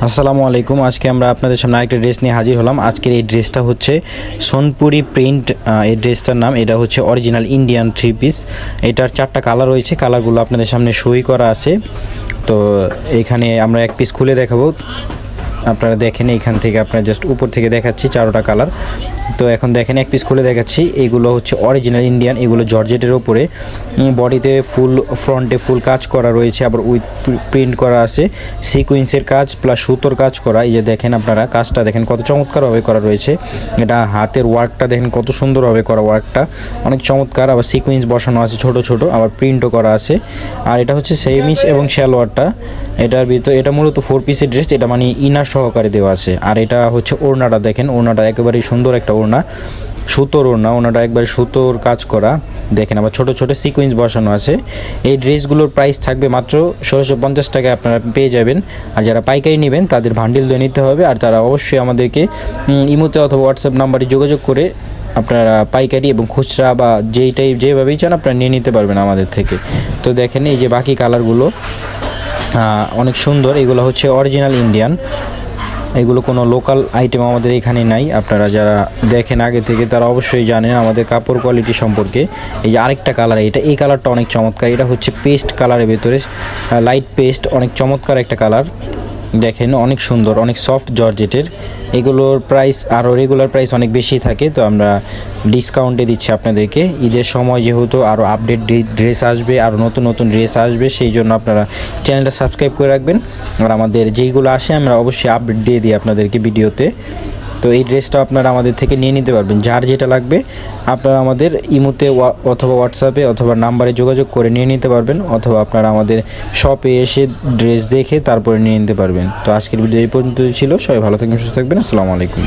আসসালামু আলাইকুম। আজকে আমরা আপনাদের সামনে আরেকটা ড্রেস নিয়ে হাজির হলাম। আজকের এই ড্রেসটা হচ্ছে সোনপুরি প্রিন্ট। এই ড্রেসটার নাম, এটা হচ্ছে অরিজিনাল ইন্ডিয়ান থ্রি পিস। এটার 4টা কালার রয়েছে, কালারগুলো আপনাদের সামনে সই করা আছে। তো এখানে আমরা এক পিস খুলে দেখাবো, আপনারা দেখেন। এইখান থেকে আপনারা জাস্ট উপর থেকে দেখাচ্ছি 4টা কালার। তো এখন দেখেন এক পিস খুলে দেখাচ্ছি। এগুলো হচ্ছে অরিজিনাল ইন্ডিয়ান, এগুলো জর্জেটের ওপরে, বডিতে ফুল, ফ্রন্টে ফুল কাজ করা রয়েছে, আবার উইথ প্রিন্ট করা আছে, সিকুয়েন্সের কাজ প্লাস সুতোর কাজ করা। এই যে দেখেন আপনারা কাজটা দেখেন কত চমৎকারভাবে করা রয়েছে। এটা হাতের ওয়ার্কটা দেখেন কত সুন্দরভাবে করা, ওয়ার্কটা অনেক চমৎকার। আবার সিকুয়েন্স বসানো আছে ছোট ছোট, আবার প্রিন্টও করা আছে। আর এটা হচ্ছে সেমিস এবং সালোয়ারটা, এটার ভিতরে এটা মূলত 4 পিসের ড্রেস, এটা মানে ইনার সহকারে দেওয়া আছে। আর এটা হচ্ছে ওড়নাটা দেখেন, ওড়নাটা একেবারেই সুন্দর একটা ওড়না, সুতোর ওড়না, ওড়নাটা একবারে সুতোর কাজ করা দেখেন, আবার ছোট ছোট সিকুয়েন্স বসানো আছে। এই ড্রেসগুলোর প্রাইস থাকবে মাত্র 1650 টাকায় আপনারা পেয়ে যাবেন। আর যারা পাইকারি নেবেন তাদের ভান্ডিল দিয়ে নিতে হবে, আর তারা অবশ্যই আমাদেরকে ইমোতে অথবা হোয়াটসঅ্যাপ নাম্বারে যোগাযোগ করে আপনারা পাইকারি এবং খুচরা বা যেভাবেই চান আপনারা নিয়ে নিতে পারবেন আমাদের থেকে। তো দেখেন এই যে বাকি কালারগুলো অনেক সুন্দর। এগুলো হচ্ছে অরিজিনাল ইন্ডিয়ান, এগুলো কোনো লোকাল আইটেম আমাদের এখানে নাই। আপনারা যারা দেখেন আগে থেকে তারা অবশ্যই জানেন আমাদের কাপড় কোয়ালিটি সম্পর্কে। এই যে আরেকটা কালার, এই কালারটা অনেক চমৎকার। এটা হচ্ছে পেস্ট কালারের ভেতরে, লাইট পেস্ট, অনেক চমৎকার একটা কালার দেখেন, অনেক সুন্দর, অনেক সফট জর্জেটের। এগুলোর প্রাইস আরও রেগুলার প্রাইস অনেক বেশি থাকে, তো আমরা ডিসকাউন্টে দিচ্ছি আপনাদেরকে। ঈদের সময় যেহেতু আরও আপডেট ড্রেস আসবে, আরও নতুন নতুন ড্রেস আসবে, সেই জন্য আপনারা চ্যানেলটা সাবস্ক্রাইব করে রাখবেন। আর আমাদের যেইগুলো আসে আমরা অবশ্যই আপডেট দিয়ে দিই আপনাদেরকে ভিডিওতে। তো এই ড্রেসটা আপনারা আমাদের থেকে নিয়ে নিতে পারবেন। যার যেটা লাগবে আপনারা আমাদের ইমোতে অথবা হোয়াটসঅ্যাপে অথবা নাম্বারে যোগাযোগ করে নিয়ে নিতে পারবেন, অথবা আপনারা আমাদের শপে এসে ড্রেস দেখে তারপরে নিয়ে নিতে পারবেন। তো আজকের ভিডিও এই পর্যন্ত ছিল। সবাই ভালো থাকবেন, সুস্থ থাকবেন। আসসালামু আলাইকুম।